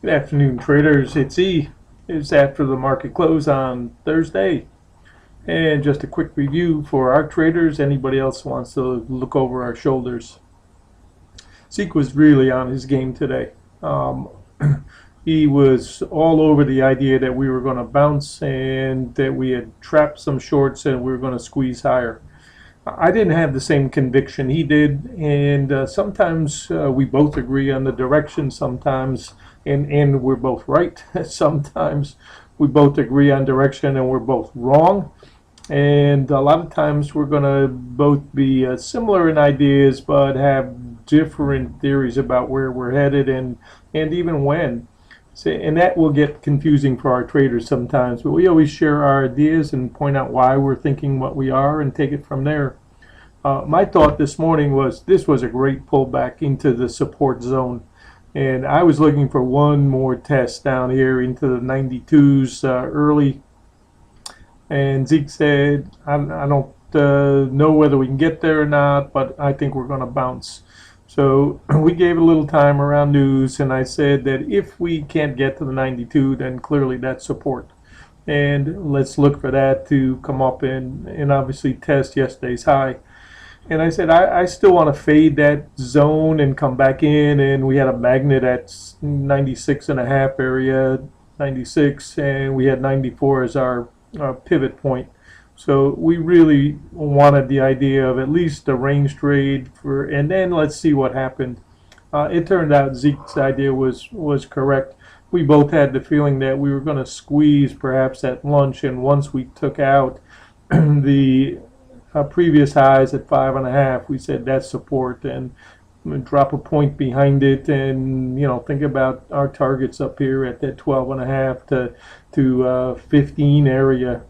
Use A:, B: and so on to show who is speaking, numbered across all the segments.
A: Good afternoon, traders. It's E. It's after the market close on Thursday. And just a quick review for our traders. Anybody else wants to look over our shoulders? Zeke was really on his game today. He was all over the idea that we were going to bounce and that we had trapped some shorts and we were going to squeeze higher. I didn't have the same conviction he did, and sometimes we both agree on the direction. Sometimes, and we're both right. Sometimes we both agree on direction and we're both wrong. And a lot of times we're going to both be similar in ideas, but have different theories about where we're headed and even when. So, and that will get confusing for our traders sometimes, but we always share our ideas and point out why we're thinking what we are and take it from there. My thought this morning was this was a great pullback into the support zone, and I was looking for one more test down here into the 92s early, and Zeke said, I don't know whether we can get there or not, but I think we're going to bounce. So we gave it a little time around news, and I said that if we can't get to the 92, then clearly that's support. And let's look for that to come up and obviously test yesterday's high. And I said, I still want to fade that zone and come back in. And we had a magnet at 96 and a half area, 96, and we had 94 as our pivot point. So we really wanted the idea of at least a range trade for, and then let's see what happened. It turned out Zeke's idea was correct. We both had the feeling that we were going to squeeze perhaps at lunch, and once we took out the previous highs at 5.5, we said that's support, and drop a point behind it, and think about our targets up here at that 12.5 to 15 area.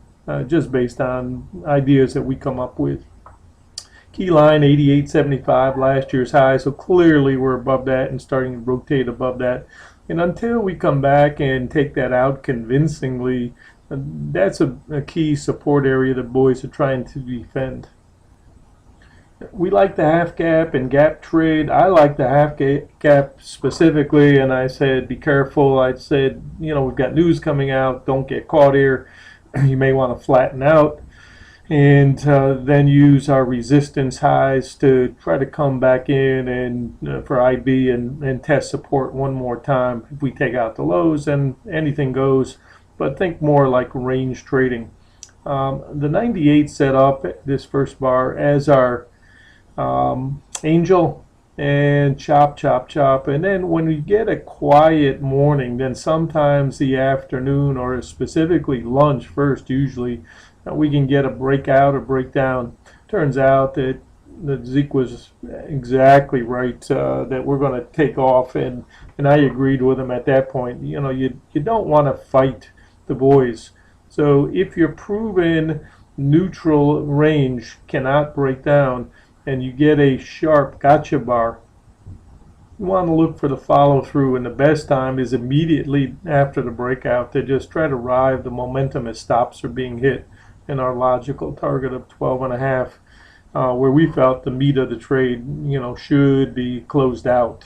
A: Just based on ideas that we come up with. Key line 88.75, last year's high, so clearly we're above that and starting to rotate above that. And until we come back and take that out convincingly, that's a key support area the boys are trying to defend. We like the half gap and gap trade. I like the half gap specifically, and I said be careful. I said, we've got news coming out, don't get caught here. You may want to flatten out and then use our resistance highs to try to come back in and for IB and test support one more time. If we take out the lows, then anything goes, but think more like range trading. The 98 set up this first bar as our angel, and chop, chop, chop. And then when we get a quiet morning, then sometimes the afternoon or specifically lunch first, usually, we can get a breakout or breakdown. Turns out that Zeke was exactly right, that we're going to take off, and I agreed with him at that point. You don't want to fight the boys. So if your proven neutral range cannot break down, and you get a sharp gotcha bar, you want to look for the follow through, and the best time is immediately after the breakout to just try to ride the momentum as stops are being hit in our logical target of 12.5, where we felt the meat of the trade should be closed out.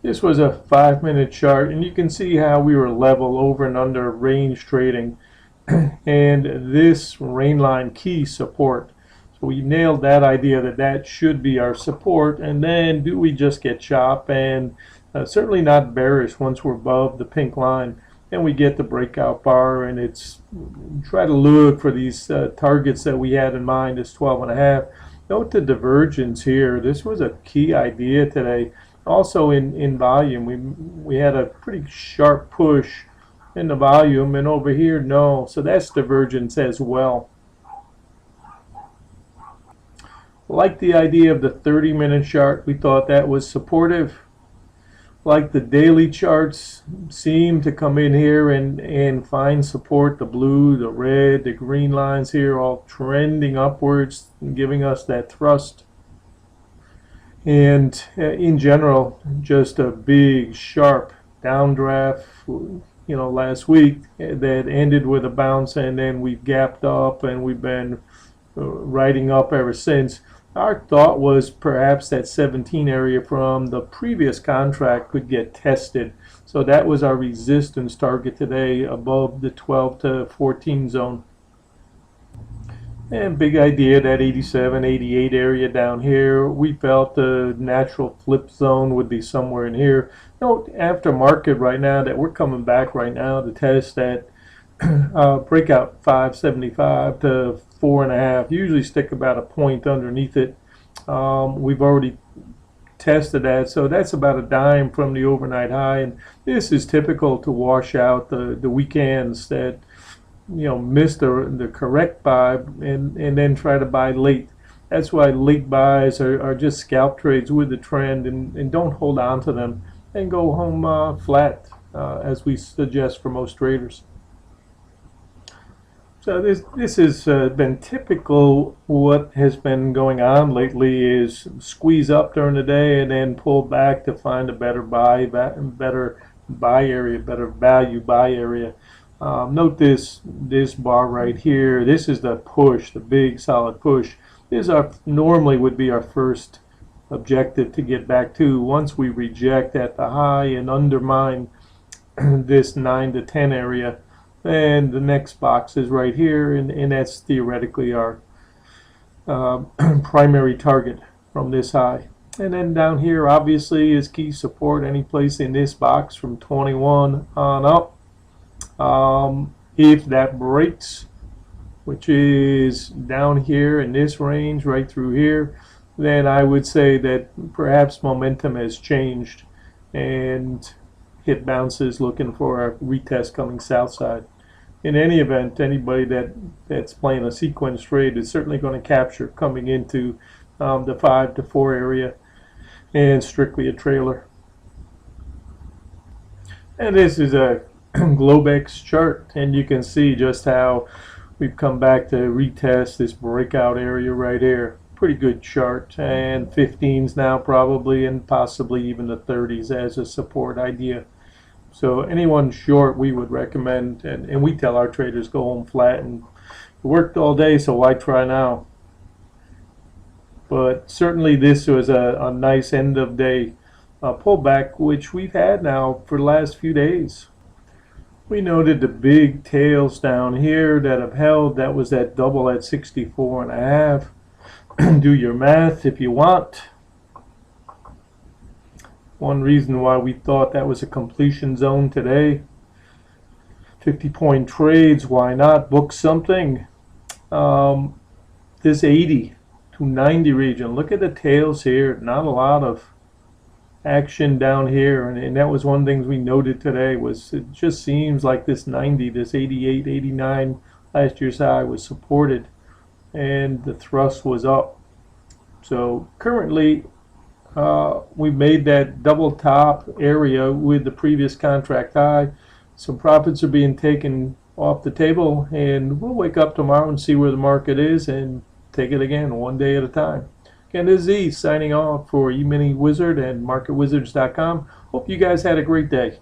A: This was a 5-minute chart, and you can see how we were level over and under range trading, and this rain line key support. So we nailed that idea that should be our support, and then do we just get chop, and certainly not bearish once we're above the pink line, and we get the breakout bar, and it's try to look for these targets that we had in mind as 12.5. Note the divergence here. This was a key idea today. Also in volume, we had a pretty sharp push in the volume, and over here no, so that's divergence as well. Like the idea of the 30-minute chart, we thought that was supportive. Like the daily charts seem to come in here and find support. The blue, the red, the green lines here all trending upwards, giving us that thrust. And in general, just a big, sharp downdraft, last week that ended with a bounce, and then we've gapped up and we've been riding up ever since. Our thought was perhaps that 17 area from the previous contract could get tested. So that was our resistance target today above the 12 to 14 zone. And big idea, that 87, 88 area down here, we felt the natural flip zone would be somewhere in here. Note after market right now that we're coming back right now to test that breakout 575 to 4.5. Usually stick about a point underneath it. We've already tested that, so that's about a dime from the overnight high, and this is typical to wash out the weekends that miss the correct buy and then try to buy late. That's why late buys are just scalp trades with the trend, and don't hold on to them and go home flat, as we suggest for most traders. So this has been typical. What has been going on lately is squeeze up during the day and then pull back to find a better buy area, better value buy area. Note this bar right here. This is the push, the big solid push. This normally would be our first objective to get back to. Once we reject at the high and undermine this 9 to 10 area, and the next box is right here, and that's theoretically our primary target from this high. And then down here obviously is key support, any place in this box from 21 on up. If that breaks, which is down here in this range right through here, then I would say that perhaps momentum has changed and hit bounces looking for a retest coming south side. In any event, anybody that's playing a sequence trade is certainly going to capture coming into the 5 to 4 area and strictly a trailer. And this is a Globex chart, and you can see just how we've come back to retest this breakout area right here. Pretty good chart, and 15s now probably, and possibly even the 30s as a support idea. So anyone short, we would recommend, and we tell our traders go home flat, and it worked all day, so why try now? But certainly this was a nice end of day pullback, which we've had now for the last few days. We noted the big tails down here that have held. That was that double at 64.5. Do your math if you want. One reason why we thought that was a completion zone today. 50-point trades, why not book something? This 80 to 90 region, look at the tails here. Not a lot of action down here, and that was one of the things we noted today. Was it just seems like this 90, this 88, 89 last year's high was supported, and the thrust was up. So currently we made that double top area with the previous contract high. Some profits are being taken off the table, and we'll wake up tomorrow and see where the market is and take it again one day at a time. Again, this is Z signing off for E-mini Wizard and MarketWizards.com. Hope you guys had a great day.